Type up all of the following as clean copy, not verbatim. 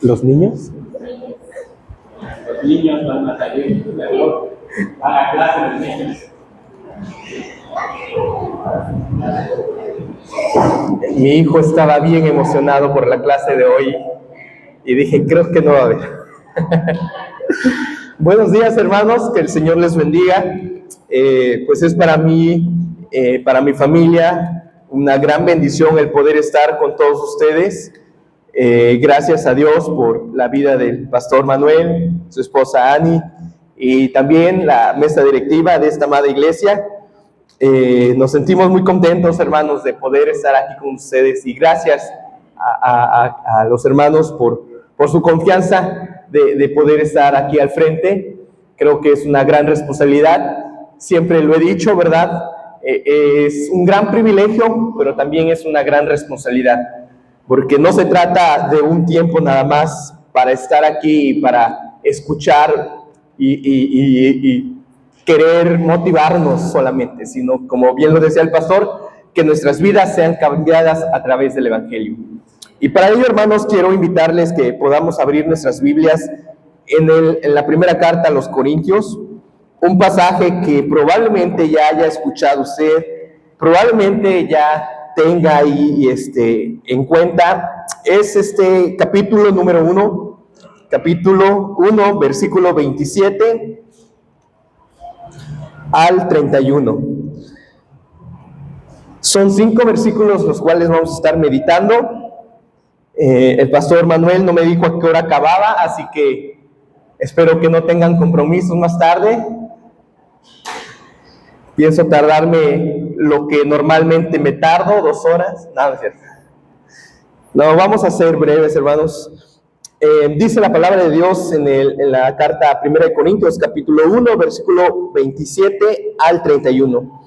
¿Los niños? Los niños van a salir, van a clase los niños. Mi hijo estaba bien emocionado por la clase de hoy y dije, creo que no va a haber. Buenos días, hermanos, que el Señor les bendiga. Pues es para mí, para mi familia, una gran bendición el poder estar con todos ustedes. Gracias a Dios por la vida del pastor Manuel, su esposa Ani, y también la mesa directiva de esta amada iglesia. Nos sentimos muy contentos, hermanos, de poder estar aquí con ustedes, y gracias a los hermanos por su confianza de poder estar aquí al frente. Creo que es una gran responsabilidad, siempre lo he dicho, ¿verdad? Es un gran privilegio, pero también es una gran responsabilidad, porque no se trata de un tiempo nada más para estar aquí y para escuchar y querer motivarnos solamente, sino, como bien lo decía el pastor, que nuestras vidas sean cambiadas a través del Evangelio. Y para ello, hermanos, quiero invitarles que podamos abrir nuestras Biblias en la primera carta a los Corintios, un pasaje que probablemente ya haya escuchado usted, probablemente ya tenga ahí en cuenta. Es capítulo número 1, versículo 27 al 31. Son 5 versículos los cuales vamos a estar meditando. El pastor Manuel no me dijo a qué hora acababa, así que espero que no tengan compromisos más tarde. Pienso tardarme lo que normalmente me tardo, 2 horas. No, no es cierto. No, vamos a ser breves, hermanos. Dice la palabra de Dios en la carta a 1 Corintios, capítulo 1, versículo 27 al 31.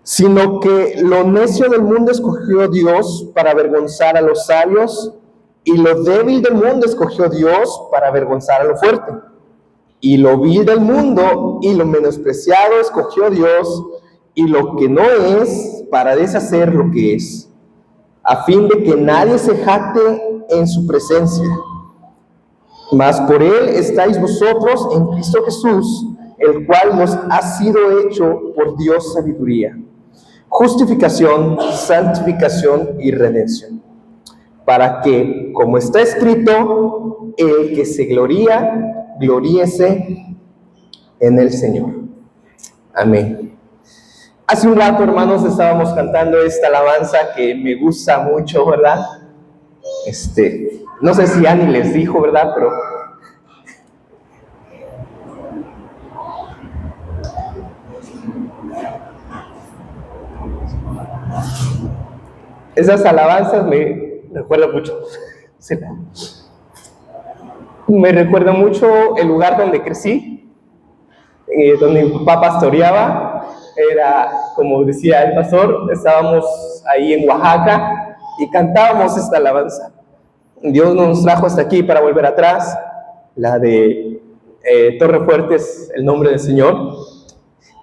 Sino que lo necio del mundo escogió Dios para avergonzar a los sabios, y lo débil del mundo escogió Dios para avergonzar a lo fuerte. Y lo vil del mundo y lo menospreciado escogió Dios, y lo que no es, para deshacer lo que es, a fin de que nadie se jacte en su presencia. Mas por él estáis vosotros en Cristo Jesús, el cual nos ha sido hecho por Dios sabiduría, justificación, santificación y redención, para que, como está escrito, el que se gloría, gloríese en el Señor. Amén. Hace un rato, hermanos, estábamos cantando esta alabanza que me gusta mucho, ¿verdad? No sé si Ani les dijo, ¿verdad? Pero esas alabanzas me recuerdan mucho. Me recuerda mucho el lugar donde crecí, donde mi papá pastoreaba. Era, como decía el pastor, estábamos ahí en Oaxaca y cantábamos esta alabanza. Dios nos trajo hasta aquí para volver atrás. La de Torre Fuerte es el nombre del Señor.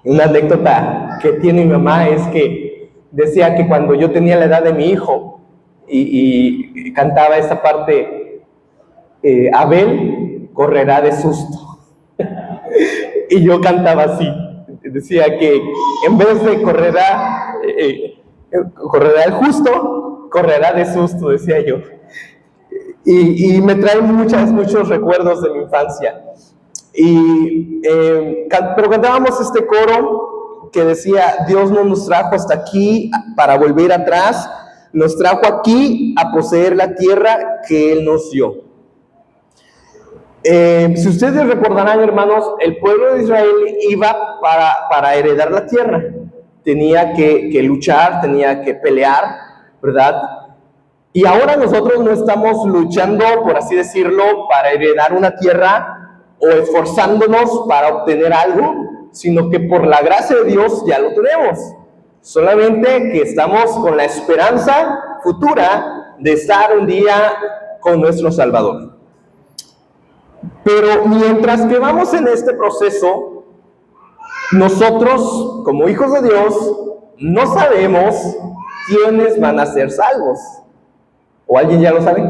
Una anécdota que tiene mi mamá es que decía que cuando yo tenía la edad de mi hijo y cantaba esta parte, Abel correrá de susto. Y yo cantaba así. Decía que en vez de correrá el justo, correrá de susto, decía yo. Y me trae muchos recuerdos de mi infancia. Pero cantábamos este coro que decía: Dios no nos trajo hasta aquí para volver atrás, nos trajo aquí a poseer la tierra que Él nos dio. Si ustedes recordarán, hermanos, el pueblo de Israel iba para heredar la tierra. Tenía que luchar, tenía que pelear, ¿verdad? Y ahora nosotros no estamos luchando, por así decirlo, para heredar una tierra o esforzándonos para obtener algo, sino que por la gracia de Dios ya lo tenemos. Solamente que estamos con la esperanza futura de estar un día con nuestro Salvador. Pero mientras que vamos en este proceso, nosotros, como hijos de Dios, no sabemos quiénes van a ser salvos. ¿O alguien ya lo sabe?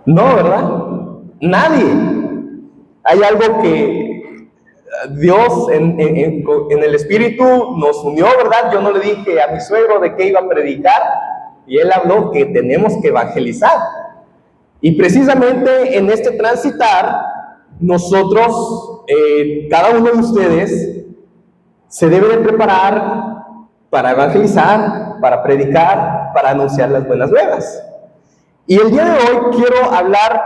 No, ¿verdad? Nadie. Hay algo que Dios en el Espíritu nos unió, ¿verdad? Yo no le dije a mi suegro de qué iba a predicar y él habló que tenemos que evangelizar. Y precisamente en este transitar, nosotros, cada uno de ustedes, se debe de preparar para evangelizar, para predicar, para anunciar las buenas nuevas. Y el día de hoy quiero hablar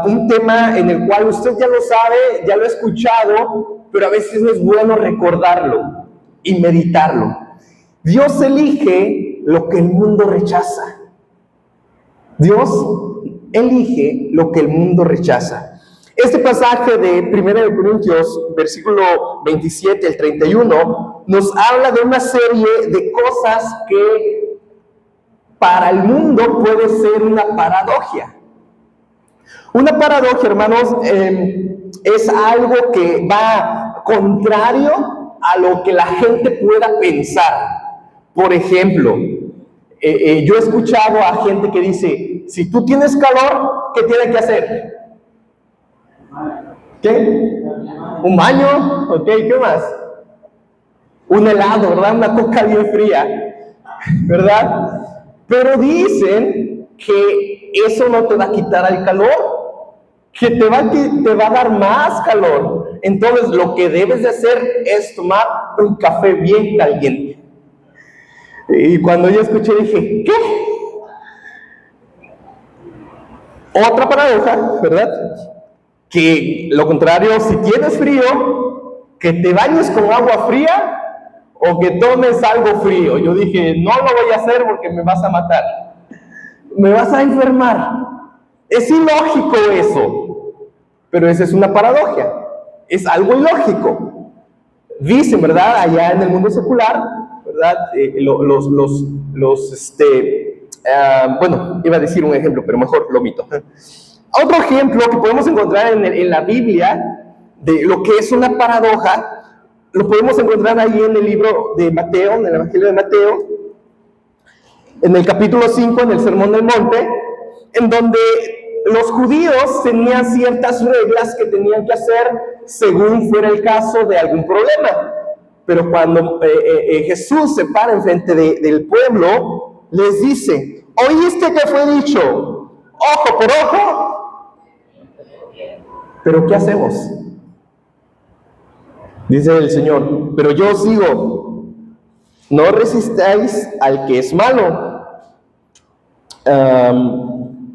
un tema en el cual usted ya lo sabe, ya lo ha escuchado, pero a veces es bueno recordarlo y meditarlo. Dios elige lo que el mundo rechaza. Dios elige lo que el mundo rechaza. Este pasaje de 1 Corintios, versículo 27 al 31, nos habla de una serie de cosas que para el mundo puede ser una paradoja. Una paradoja, hermanos, es algo que va contrario a lo que la gente pueda pensar. Por ejemplo, yo he escuchado a gente que dice, si tú tienes calor, ¿qué tienes que hacer? ¿Qué? ¿Un baño? ¿Ok? ¿Qué más? Un helado, ¿verdad? Una coca bien fría, ¿verdad? Pero dicen que eso no te va a quitar el calor, que te va a dar más calor. Entonces lo que debes de hacer es tomar un café bien caliente. Y cuando yo escuché dije, ¿qué? Otra paradoja, ¿verdad? Que lo contrario, si tienes frío, que te bañes con agua fría o que tomes algo frío. Yo dije, no lo voy a hacer porque me vas a matar, me vas a enfermar. Es ilógico eso, pero esa es una paradoja, es algo ilógico. Dicen, ¿verdad? Allá en el mundo secular, ¿verdad? Bueno, iba a decir un ejemplo, pero mejor lo omito. Otro ejemplo que podemos encontrar en la Biblia de lo que es una paradoja, lo podemos encontrar ahí en el libro de Mateo, en el Evangelio de Mateo, en el capítulo 5, en el Sermón del Monte, en donde los judíos tenían ciertas reglas que tenían que hacer según fuera el caso de algún problema. Pero cuando Jesús se para enfrente del pueblo, les dice, ¿oíste que fue dicho, ojo por ojo? ¿Pero qué hacemos? Dice el Señor, pero yo os digo, no resistáis al que es malo.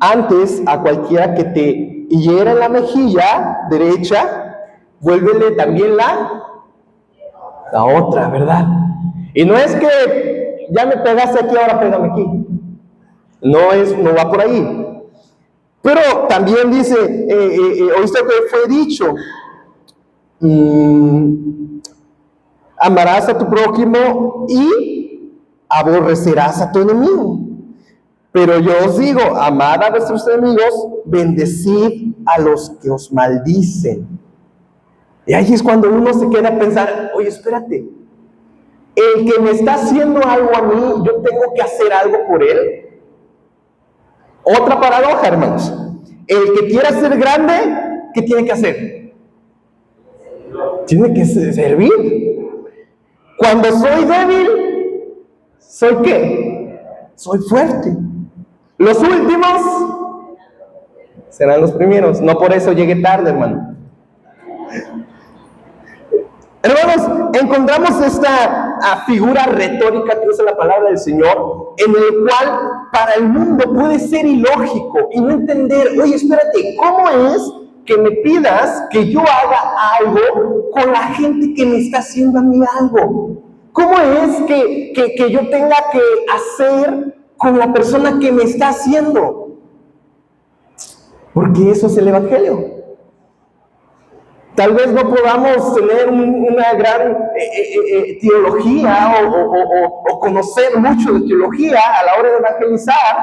Antes, a cualquiera que te hiera en la mejilla derecha, vuélvele también la otra, ¿verdad? Y no es que ya me pegaste aquí, ahora pégame aquí. No va por ahí. Pero también dice, oíste que fue dicho, amarás a tu prójimo y aborrecerás a tu enemigo. Pero yo os digo, amad a vuestros enemigos, bendecid a los que os maldicen. Y ahí es cuando uno se queda a pensar, oye, espérate, el que me está haciendo algo a mí, yo tengo que hacer algo por él. Otra paradoja, hermanos. El que quiera ser grande, ¿qué tiene que hacer? Tiene que servir. Cuando soy débil, ¿soy qué? Soy fuerte. Los últimos serán los primeros. No por eso llegué tarde, hermano. Hermanos, encontramos esta figura retórica que usa la palabra del Señor, en el cual para el mundo puede ser ilógico y no entender, oye, espérate, ¿cómo es que me pidas que yo haga algo con la gente que me está haciendo a mí algo? ¿Cómo es que yo tenga que hacer con la persona que me está haciendo? Porque eso es el Evangelio. Tal vez no podamos tener una gran teología o conocer mucho de teología a la hora de evangelizar,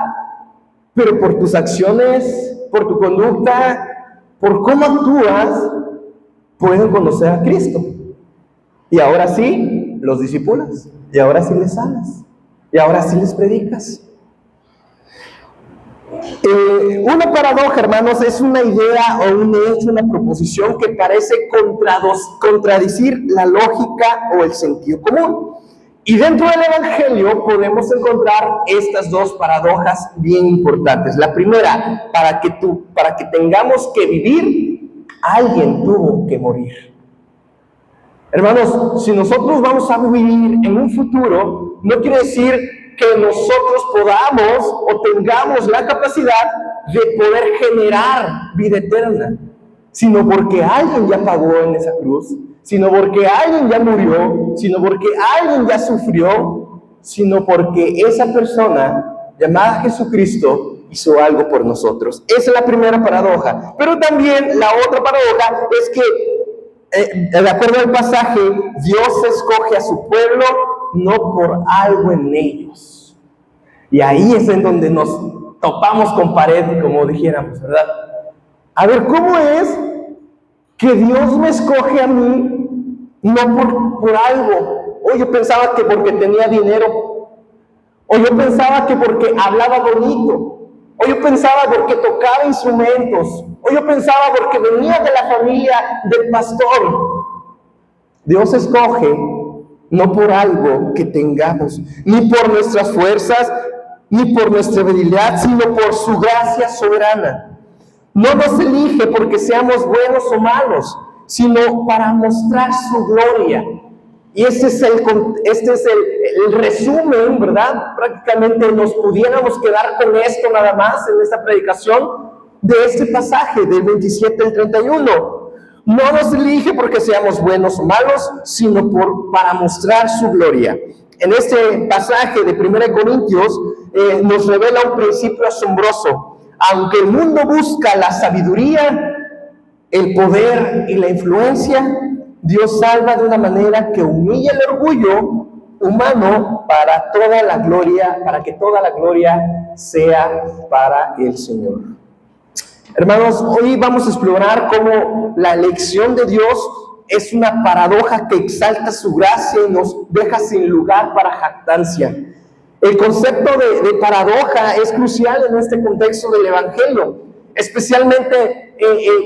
pero por tus acciones, por tu conducta, por cómo actúas, pueden conocer a Cristo. Y ahora sí, los discipulas, y ahora sí les sanas, y ahora sí les predicas. Una paradoja, hermanos, es una idea o un hecho, una proposición que parece contradecir la lógica o el sentido común. Y dentro del Evangelio podemos encontrar estas dos paradojas bien importantes. La primera, para que tengamos que vivir, alguien tuvo que morir. Hermanos, si nosotros vamos a vivir en un futuro, no quiere decir que nosotros podamos o tengamos la capacidad de poder generar vida eterna, sino porque alguien ya pagó en esa cruz, sino porque alguien ya murió, sino porque alguien ya sufrió, sino porque esa persona llamada Jesucristo hizo algo por nosotros. Esa es la primera paradoja. Pero también la otra paradoja es que, de acuerdo al pasaje, Dios escoge a su pueblo no por algo en ellos. Y ahí es en donde nos topamos con pared, como dijéramos, ¿verdad? A ver, ¿cómo es que Dios me escoge a mí no por algo? O yo pensaba que porque tenía dinero, o yo pensaba que porque hablaba bonito, o yo pensaba porque tocaba instrumentos, o yo pensaba porque venía de la familia del pastor. Dios escoge no por algo que tengamos, ni por nuestras fuerzas, ni por nuestra habilidad, sino por su gracia soberana. No nos elige porque seamos buenos o malos, sino para mostrar su gloria. Y este es el resumen, ¿verdad? Prácticamente nos pudiéramos quedar con esto nada más en esta predicación de este pasaje del 27 al 31. No nos elige porque seamos buenos o malos, sino para mostrar su gloria. En este pasaje de 1 Corintios nos revela un principio asombroso. Aunque el mundo busca la sabiduría, el poder y la influencia, Dios salva de una manera que humilla el orgullo humano para que toda la gloria sea para el Señor. Hermanos, hoy vamos a explorar cómo la elección de Dios es una paradoja que exalta su gracia y nos deja sin lugar para jactancia. El concepto de paradoja es crucial en este contexto del Evangelio, especialmente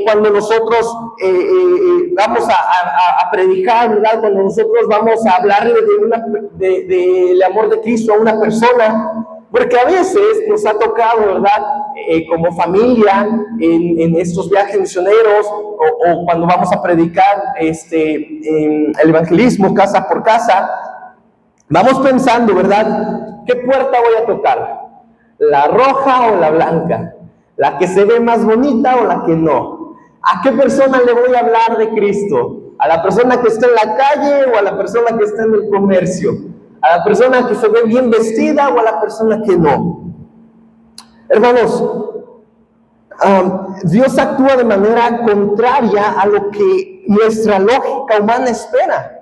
cuando nosotros vamos a predicar, ¿verdad? Cuando nosotros vamos a hablarle del amor de Cristo a una persona, porque a veces nos ha tocado, ¿verdad? Como familia, en estos viajes misioneros, o cuando vamos a predicar el evangelismo casa por casa, vamos pensando, ¿verdad? ¿Qué puerta voy a tocar? ¿La roja o la blanca? ¿La que se ve más bonita o la que no? ¿A qué persona le voy a hablar de Cristo? ¿A la persona que está en la calle o a la persona que está en el comercio? ¿A la persona que se ve bien vestida o a la persona que no? Hermanos, Dios actúa de manera contraria a lo que nuestra lógica humana espera.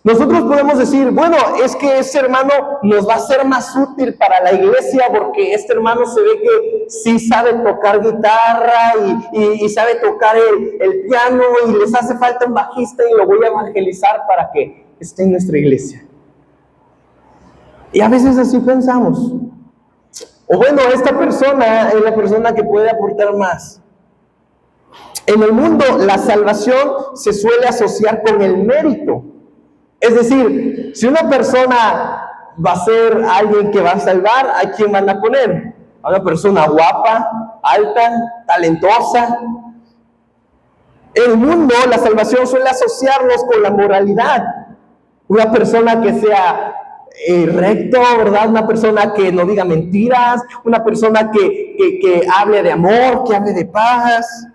Nosotros podemos decir, bueno, es que este hermano nos va a ser más útil para la iglesia porque este hermano se ve que sí sabe tocar guitarra y sabe tocar el piano y les hace falta un bajista y lo voy a evangelizar para que esté en nuestra iglesia. Y a veces así pensamos. O bueno, esta persona es la persona que puede aportar más. En el mundo, la salvación se suele asociar con el mérito. Es decir, si una persona va a ser alguien que va a salvar, ¿a quién van a poner? A una persona guapa, alta, talentosa. En el mundo, la salvación suele asociarnos con la moralidad. Una persona que sea recto, ¿verdad? Una persona que no diga mentiras, una persona que hable de amor, que hable de paz.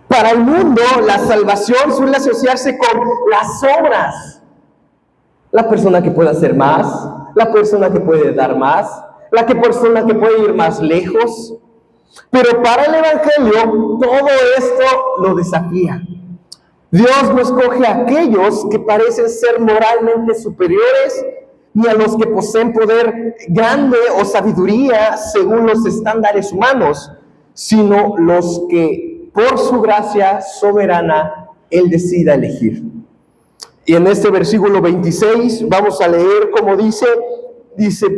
Para el mundo, la salvación suele asociarse con las obras. La persona que puede hacer más, la persona que puede dar más, persona que puede ir más lejos. Pero para el Evangelio, todo esto lo desafía. Dios no escoge a aquellos que parecen ser moralmente superiores, ni a los que poseen poder grande o sabiduría según los estándares humanos, sino los que por su gracia soberana Él decida elegir. Y en este versículo 26 vamos a leer como dice,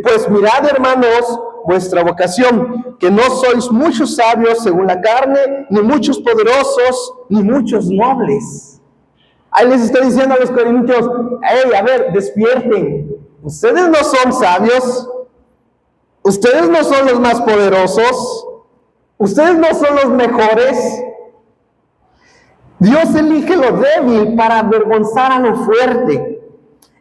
pues mirad, hermanos, vuestra vocación, que no sois muchos sabios según la carne, ni muchos poderosos, ni muchos nobles. Ahí les está diciendo a los corintios, hey, a ver, despierten. Ustedes no son sabios, ustedes no son los más poderosos, ustedes no son los mejores. Dios elige lo débil para avergonzar a lo fuerte.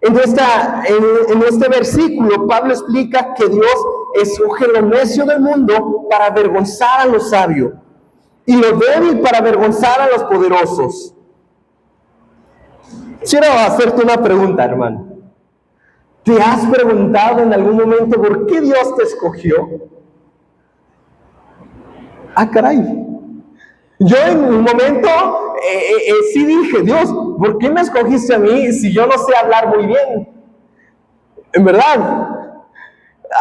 En este versículo, Pablo explica que Dios escoge lo necio del mundo para avergonzar a lo sabio y lo débil para avergonzar a los poderosos. Quiero hacerte una pregunta, hermano. ¿Te has preguntado en algún momento por qué Dios te escogió? Ah, caray. Yo en un momento sí dije, Dios, ¿por qué me escogiste a mí si yo no sé hablar muy bien? En verdad,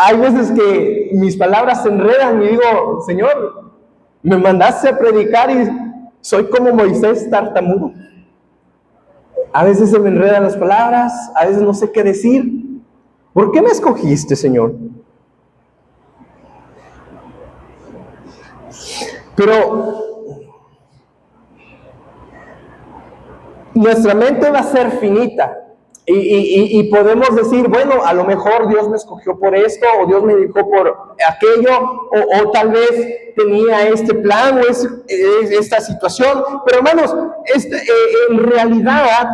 hay veces que mis palabras se enredan y digo, Señor, me mandaste a predicar y soy como Moisés tartamudo. A veces se me enredan las palabras, a veces no sé qué decir. ¿Por qué me escogiste, Señor? Pero nuestra mente va a ser finita y podemos decir, bueno, a lo mejor Dios me escogió por esto, o Dios me dijo por aquello, o tal vez tenía este plan o esta situación. Pero hermanos, en realidad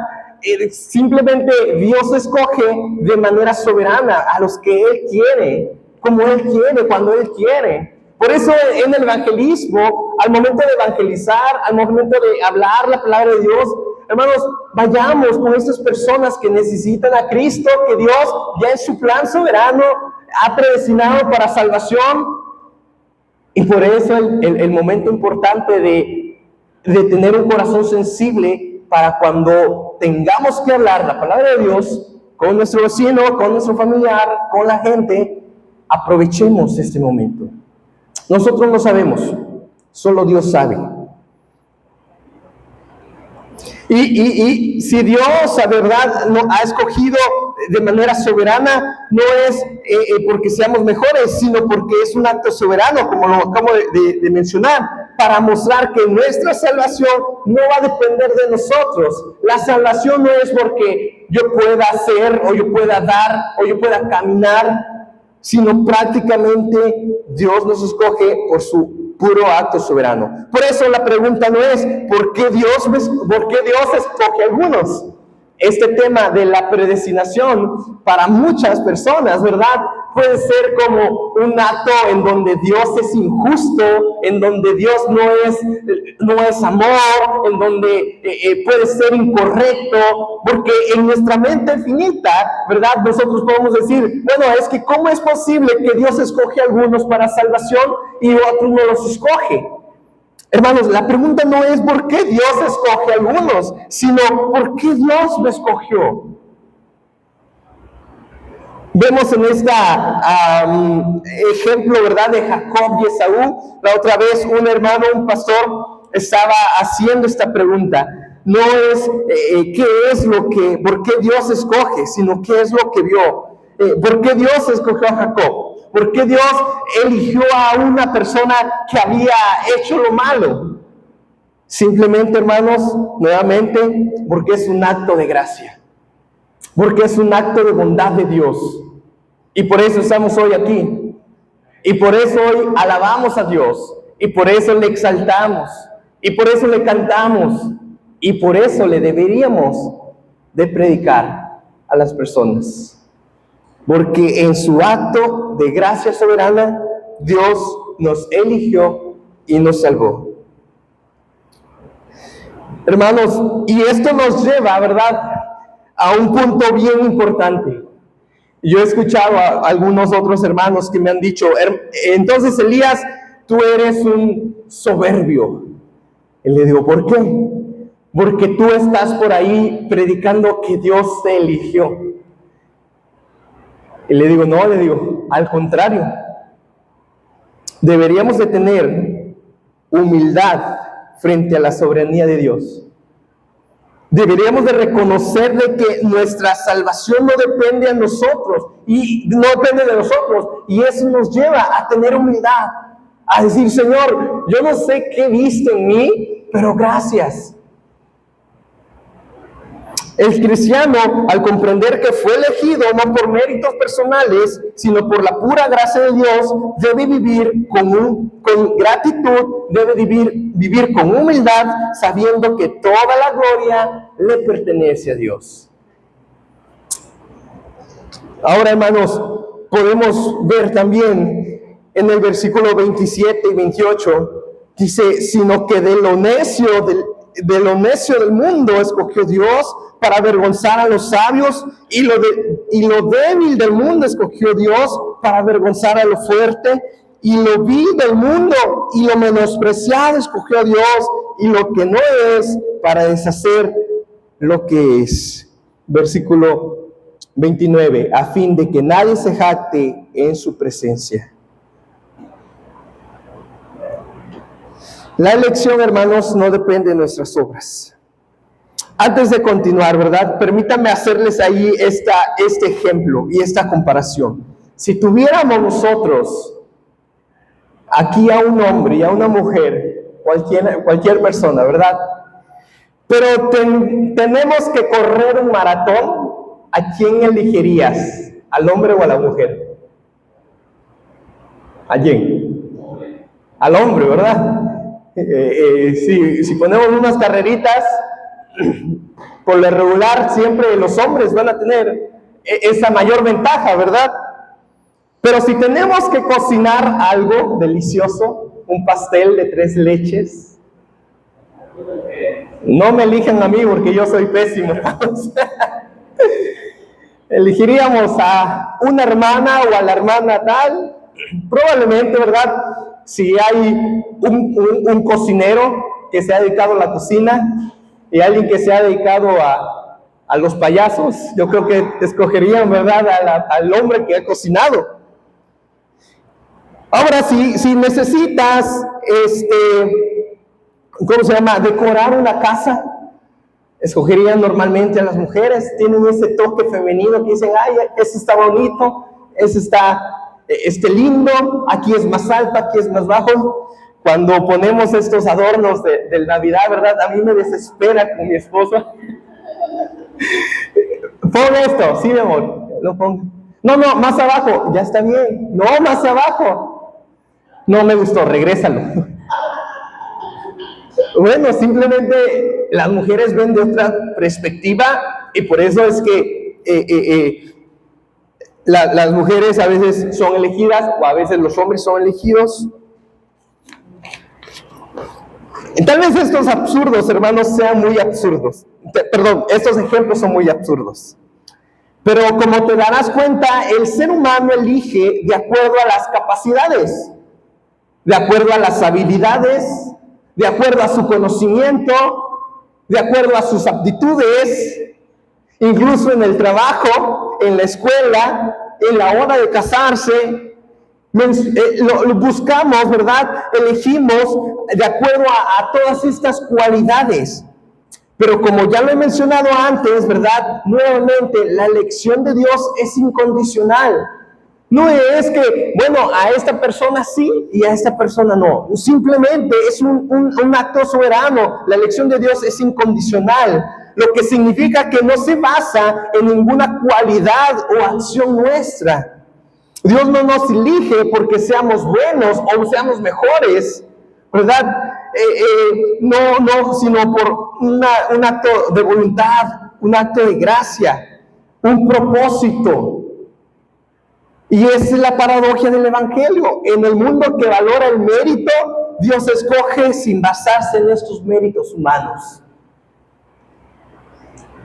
simplemente Dios escoge de manera soberana a los que Él quiere, como Él quiere, cuando Él quiere. Por eso en el evangelismo, al momento de evangelizar, al momento de hablar la palabra de Dios, hermanos, vayamos con estas personas que necesitan a Cristo, que Dios ya en su plan soberano ha predestinado para salvación. Y por eso el momento importante de tener un corazón sensible para cuando tengamos que hablar la palabra de Dios con nuestro vecino, con nuestro familiar, con la gente, aprovechemos este momento. Nosotros no sabemos, solo Dios sabe. Y si Dios, la verdad, no ha escogido de manera soberana, no es porque seamos mejores, sino porque es un acto soberano, como lo acabo de mencionar, para mostrar que nuestra salvación no va a depender de nosotros. La salvación no es porque yo pueda hacer, o yo pueda dar, o yo pueda caminar, sino prácticamente Dios nos escoge por su puro acto soberano. Por eso la pregunta no es ¿por qué Dios escoge a algunos? Este tema de la predestinación para muchas personas, ¿verdad? Puede ser como un acto en donde Dios es injusto, en donde Dios no es amor, en donde puede ser incorrecto, porque en nuestra mente finita, ¿verdad? Nosotros podemos decir, bueno, es que ¿cómo es posible que Dios escoge a algunos para salvación y otros no los escoge? Hermanos, la pregunta no es por qué Dios escoge a algunos, sino por qué Dios me escogió. Vemos en este ejemplo, ¿verdad?, de Jacob y Esaú. La otra vez un hermano, un pastor, estaba haciendo esta pregunta. No es por qué Dios escoge, sino qué es lo que vio. ¿Por qué Dios escogió a Jacob? ¿Por qué Dios eligió a una persona que había hecho lo malo? Simplemente, hermanos, nuevamente, porque es un acto de gracia. Porque es un acto de bondad de Dios. Y por eso estamos hoy aquí. Y por eso hoy alabamos a Dios. Y por eso le exaltamos. Y por eso le cantamos. Y por eso le deberíamos de predicar a las personas. Porque en su acto de gracia soberana, Dios nos eligió y nos salvó. Hermanos, y esto nos lleva, ¿verdad?, a un punto bien importante. Yo he escuchado a algunos otros hermanos que me han dicho, entonces Elías, tú eres un soberbio. Y le digo, ¿por qué? Porque tú estás por ahí predicando que Dios te eligió. Y le digo, al contrario. Deberíamos de tener humildad frente a la soberanía de Dios. Deberíamos de reconocer de que nuestra salvación no depende de nosotros, y no depende de nosotros, y eso nos lleva a tener humildad, a decir, Señor, yo no sé qué viste en mí, pero gracias. El cristiano, al comprender que fue elegido no por méritos personales, sino por la pura gracia de Dios, debe vivir con gratitud, debe vivir con humildad, sabiendo que toda la gloria le pertenece a Dios. Ahora, hermanos, podemos ver también en el versículo 27 y 28, dice, sino que de lo necio del mundo escogió Dios para avergonzar a los sabios, y lo débil del mundo escogió Dios para avergonzar a lo fuerte, y lo vil del mundo y lo menospreciado escogió Dios, y lo que no es, para deshacer lo que es. Versículo 29, a fin de que nadie se jacte en su presencia. La elección, hermanos, no depende de nuestras obras. Antes de continuar, ¿verdad? Permítanme hacerles ahí este ejemplo y esta comparación. Si tuviéramos nosotros aquí a un hombre y a una mujer, cualquier persona, ¿verdad? Pero tenemos que correr un maratón, ¿a quién elegirías? ¿Al hombre o a la mujer? ¿A quién? Al hombre, ¿verdad? Si ponemos unas carreritas, por lo regular siempre los hombres van a tener esa mayor ventaja, ¿verdad? Pero si tenemos que cocinar algo delicioso, un pastel de 3 leches, no me elijan a mí porque yo soy pésimo. Elegiríamos a una hermana o a la hermana tal, probablemente, ¿verdad? Si hay un cocinero que se ha dedicado a la cocina y alguien que se ha dedicado a los payasos, yo creo que escogerían, ¿verdad?, al hombre que ha cocinado. Ahora, si necesitas, ¿cómo se llama?, decorar una casa, escogerían normalmente a las mujeres. Tienen ese toque femenino que dicen, ay, ese está bonito, ese está lindo, aquí es más alto, aquí es más bajo. Cuando ponemos estos adornos de Navidad, ¿verdad? A mí me desespera con mi esposa. Pon esto, sí, mi amor, lo pongo. No, más abajo, ya está bien. No, más abajo. No me gustó, regrésalo. Bueno, simplemente las mujeres ven de otra perspectiva, y por eso es que las mujeres a veces son elegidas, o a veces los hombres son elegidos. Tal vez estos absurdos, hermanos, sean muy absurdos. Estos ejemplos son muy absurdos. Pero como te darás cuenta, el ser humano elige de acuerdo a las capacidades, de acuerdo a las habilidades, de acuerdo a su conocimiento, de acuerdo a sus aptitudes, incluso en el trabajo, en la escuela, en la hora de casarse. Lo buscamos, ¿verdad? Elegimos de acuerdo a todas estas cualidades. Pero como ya lo he mencionado antes, ¿verdad? Nuevamente, la elección de Dios es incondicional. No es que, bueno, a esta persona sí y a esta persona no. Simplemente es un acto soberano. La elección de Dios es incondicional, lo que significa que no se basa en ninguna cualidad o acción nuestra. Dios no nos elige porque seamos buenos o seamos mejores, ¿verdad? No, sino por un acto de voluntad, un acto de gracia, un propósito. Y esa es la paradoja del Evangelio. En el mundo que valora el mérito, Dios escoge sin basarse en estos méritos humanos.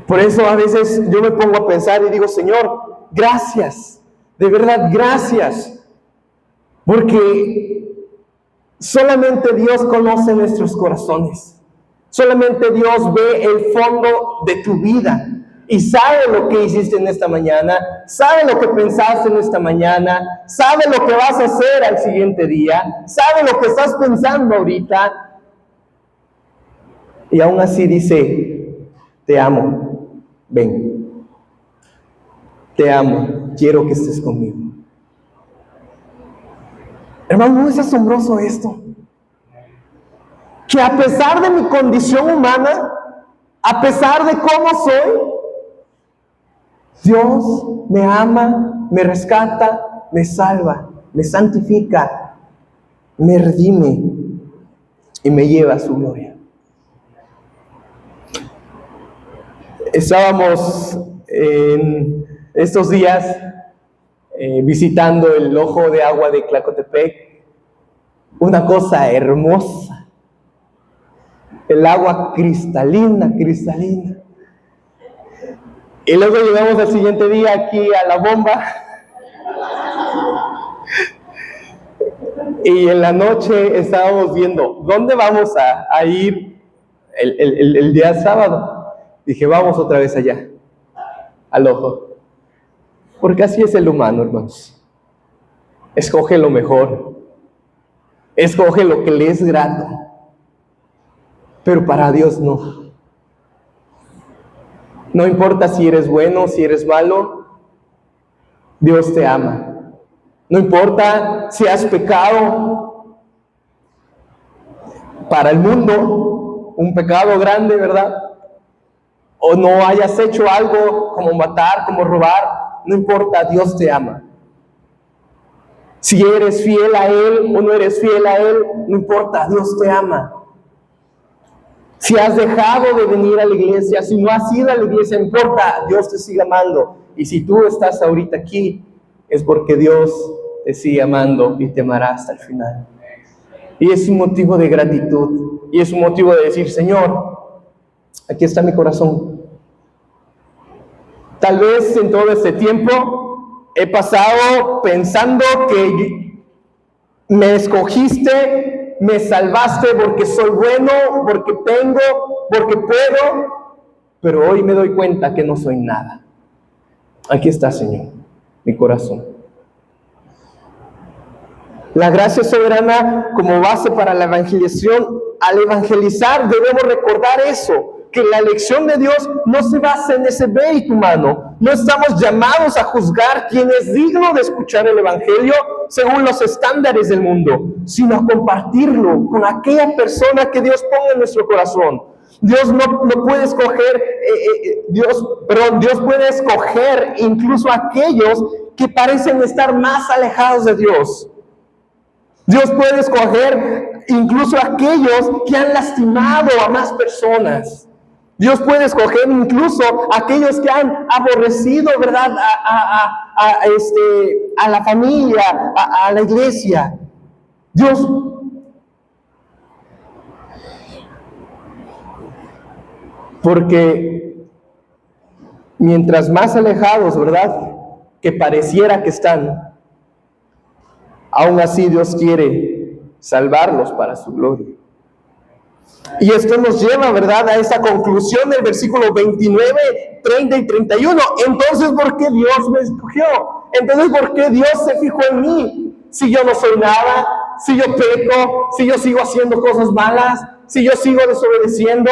Por eso a veces yo me pongo a pensar y digo, Señor, gracias, de verdad, gracias, porque solamente Dios conoce nuestros corazones. Solamente Dios ve el fondo de tu vida y sabe lo que hiciste en esta mañana, sabe lo que pensaste en esta mañana, sabe lo que vas a hacer al siguiente día, sabe lo que estás pensando ahorita. Y aún así dice, te amo, ven. Te amo, quiero que estés conmigo. Hermano, ¿no es asombroso esto? Que a pesar de mi condición humana, a pesar de cómo soy, Dios me ama, me rescata, me salva, me santifica, me redime y me lleva a su gloria. Estábamos en estos días visitando el ojo de agua de Tlacotepec, una cosa hermosa, el agua cristalina, cristalina. Y luego llegamos al siguiente día aquí a la bomba, y en la noche estábamos viendo dónde vamos a ir el día sábado. Dije, vamos otra vez allá, al ojo. Porque así es el humano, hermanos. Escoge lo mejor. Escoge lo que le es grato. Pero para Dios no. No importa si eres bueno, si eres malo, Dios te ama. No importa si has pecado. Para el mundo, un pecado grande, ¿verdad? O no hayas hecho algo como matar, como robar, no importa, Dios te ama. Si eres fiel a Él o no eres fiel a Él, no importa, Dios te ama. Si has dejado de venir a la iglesia, si no has ido a la iglesia, no importa, Dios te sigue amando. Y si tú estás ahorita aquí, es porque Dios te sigue amando y te amará hasta el final. Y es un motivo de gratitud, y es un motivo de decir, Señor, aquí está mi corazón. Tal vez en todo este tiempo he pasado pensando que me escogiste, me salvaste porque soy bueno, porque tengo, porque puedo, pero hoy me doy cuenta que no soy nada. Aquí está, Señor, mi corazón. La gracia soberana como base para la evangelización. Al evangelizar debemos recordar eso, que la elección de Dios no se basa en ese mérito humano. No estamos llamados a juzgar quién es digno de escuchar el evangelio según los estándares del mundo, sino a compartirlo con aquella persona que Dios ponga en nuestro corazón. Dios no puede escoger, Dios puede escoger incluso a aquellos que parecen estar más alejados de Dios. Dios puede escoger incluso a aquellos que han lastimado a más personas. Dios puede escoger incluso a aquellos que han aborrecido, ¿verdad?, a la familia, a la iglesia. Dios. Porque mientras más alejados, ¿verdad?, que pareciera que están, aún así Dios quiere salvarlos para su gloria. Y esto nos lleva, ¿verdad?, a esa conclusión del versículo 29, 30 y 31. Entonces, ¿por qué Dios me escogió? Entonces, ¿por qué Dios se fijó en mí? Si yo no soy nada, si yo peco, si yo sigo haciendo cosas malas, si yo sigo desobedeciendo,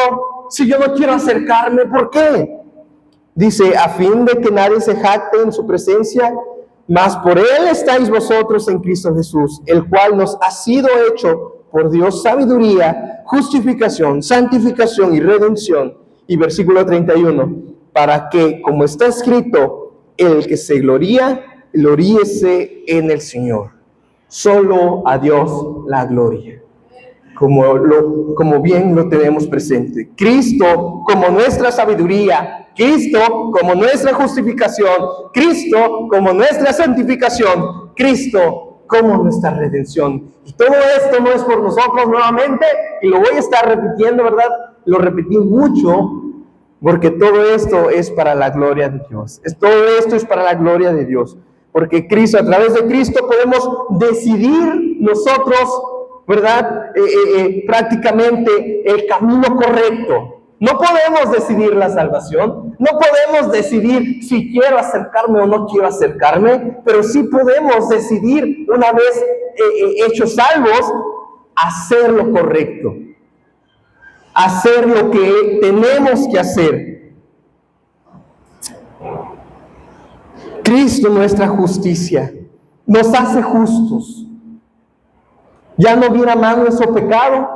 si yo no quiero acercarme, ¿por qué? Dice, a fin de que nadie se jacte en su presencia, mas por Él estáis vosotros en Cristo Jesús, el cual nos ha sido hecho por Dios sabiduría, justificación, santificación y redención. Y versículo 31, para que, como está escrito, el que se gloría, gloríese en el Señor. Solo a Dios la gloria. Como bien lo tenemos presente. Cristo como nuestra sabiduría, Cristo como nuestra justificación, Cristo como nuestra santificación, Cristo como nuestra redención. Y todo esto no es por nosotros nuevamente, y lo voy a estar repitiendo, ¿verdad? Lo repetí mucho, porque todo esto es para la gloria de Dios. Todo esto es para la gloria de Dios. Porque Cristo, a través de Cristo podemos decidir nosotros, ¿verdad? Prácticamente el camino correcto. No podemos decidir la salvación, no podemos decidir si quiero acercarme o no quiero acercarme, pero sí podemos decidir, una vez hechos salvos, hacer lo correcto, hacer lo que tenemos que hacer, Cristo, nuestra justicia, nos hace justos. Ya no mira más nuestro pecado,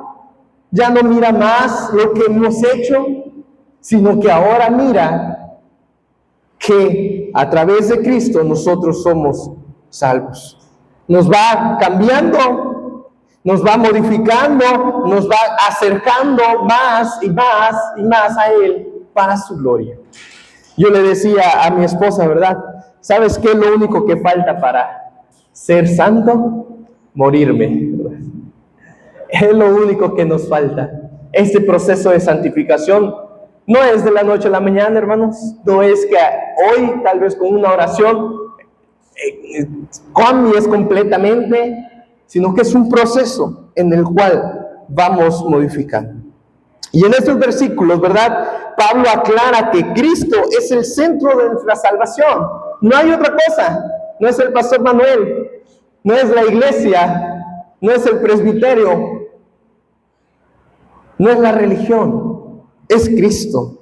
ya no mira más lo que hemos hecho, sino que ahora mira que a través de Cristo nosotros somos salvos. Nos va cambiando, nos va modificando, nos va acercando más y más y más a Él para su gloria. Yo le decía a mi esposa, ¿verdad? ¿Sabes qué es lo único que falta para ser santo? Morirme. Es lo único que nos falta. Este proceso de santificación no es de la noche a la mañana, hermanos. No es que hoy, tal vez con una oración, cambies completamente, sino que es un proceso en el cual vamos modificando. Y en estos versículos, ¿verdad? Pablo aclara que Cristo es el centro de nuestra salvación. No hay otra cosa. No es el pastor Manuel, no es la iglesia, no es el presbiterio, no es la religión, es Cristo.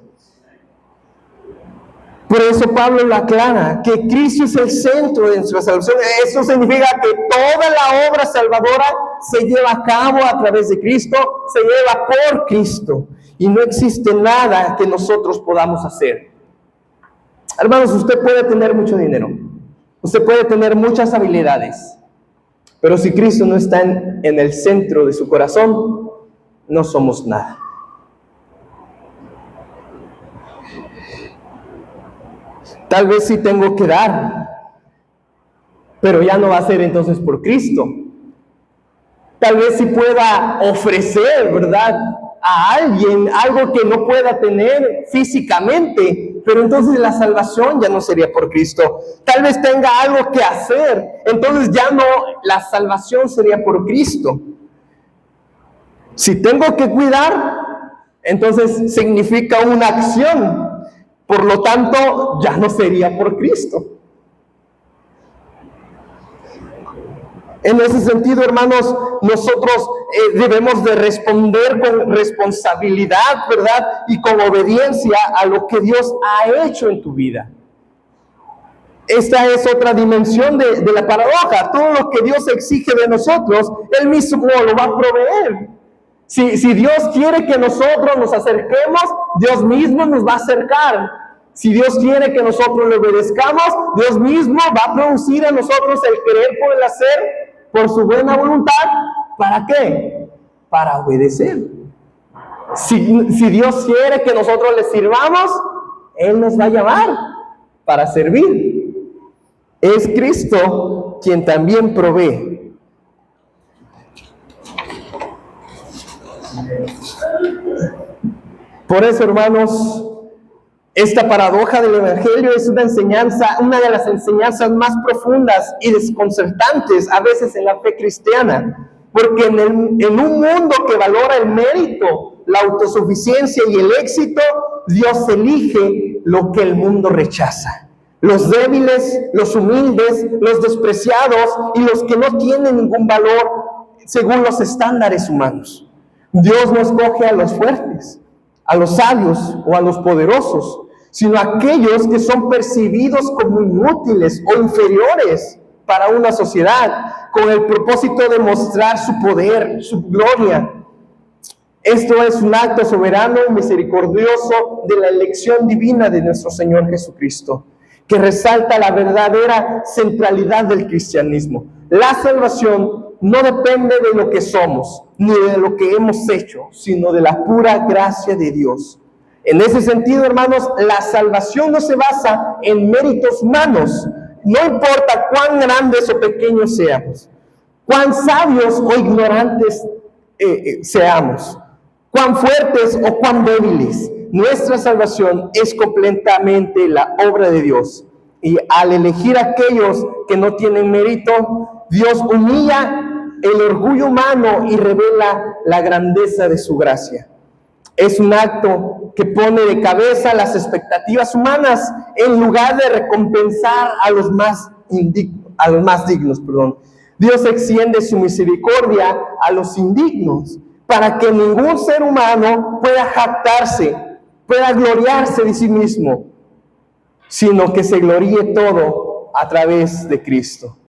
Por eso Pablo lo aclara, que Cristo es el centro de nuestra salvación. Eso significa que toda la obra salvadora se lleva a cabo a través de Cristo, se lleva por Cristo. Y no existe nada que nosotros podamos hacer. Hermanos, usted puede tener mucho dinero, usted puede tener muchas habilidades, pero si Cristo no está en el centro de su corazón, no somos nada. Tal vez sí tengo que dar, pero ya no va a ser entonces por Cristo. Tal vez sí pueda ofrecer, ¿verdad?, a alguien algo que no pueda tener físicamente, pero entonces la salvación ya no sería por Cristo. Tal vez tenga algo que hacer, entonces ya no, la salvación sería por Cristo. Si tengo que cuidar, entonces significa una acción, por lo tanto ya no sería por Cristo. En ese sentido, hermanos, nosotros debemos de responder con responsabilidad, ¿verdad?, y con obediencia a lo que Dios ha hecho en tu vida. Esta es otra dimensión de la paradoja. Todo lo que Dios exige de nosotros, Él mismo lo va a proveer. Si Dios quiere que nosotros nos acerquemos, Dios mismo nos va a acercar. Si Dios quiere que nosotros le obedezcamos, Dios mismo va a producir en nosotros el querer por el hacer, por su buena voluntad. ¿Para qué? Para obedecer. Si Dios quiere que nosotros le sirvamos, Él nos va a llamar para servir. Es Cristo quien también provee. Por eso, hermanos, esta paradoja del Evangelio es una enseñanza, una de las enseñanzas más profundas y desconcertantes a veces en la fe cristiana, porque en un mundo que valora el mérito, la autosuficiencia y el éxito, Dios elige lo que el mundo rechaza. Los débiles, los humildes, los despreciados y los que no tienen ningún valor según los estándares humanos. Dios no escoge a los fuertes, a los sabios o a los poderosos, sino a aquellos que son percibidos como inútiles o inferiores para una sociedad, con el propósito de mostrar su poder, su gloria. Esto es un acto soberano y misericordioso de la elección divina de nuestro Señor Jesucristo, que resalta la verdadera centralidad del cristianismo. La salvación no depende de lo que somos, ni de lo que hemos hecho, sino de la pura gracia de Dios. En ese sentido, hermanos, la salvación no se basa en méritos humanos. No importa cuán grandes o pequeños seamos, cuán sabios o ignorantes seamos, cuán fuertes o cuán débiles. Nuestra salvación es completamente la obra de Dios. Y al elegir a aquellos que no tienen mérito, Dios humilla el orgullo humano y revela la grandeza de su gracia. Es un acto que pone de cabeza las expectativas humanas en lugar de recompensar a los más dignos. Dios extiende su misericordia a los indignos para que ningún ser humano pueda jactarse, pueda gloriarse de sí mismo, sino que se gloríe todo a través de Cristo.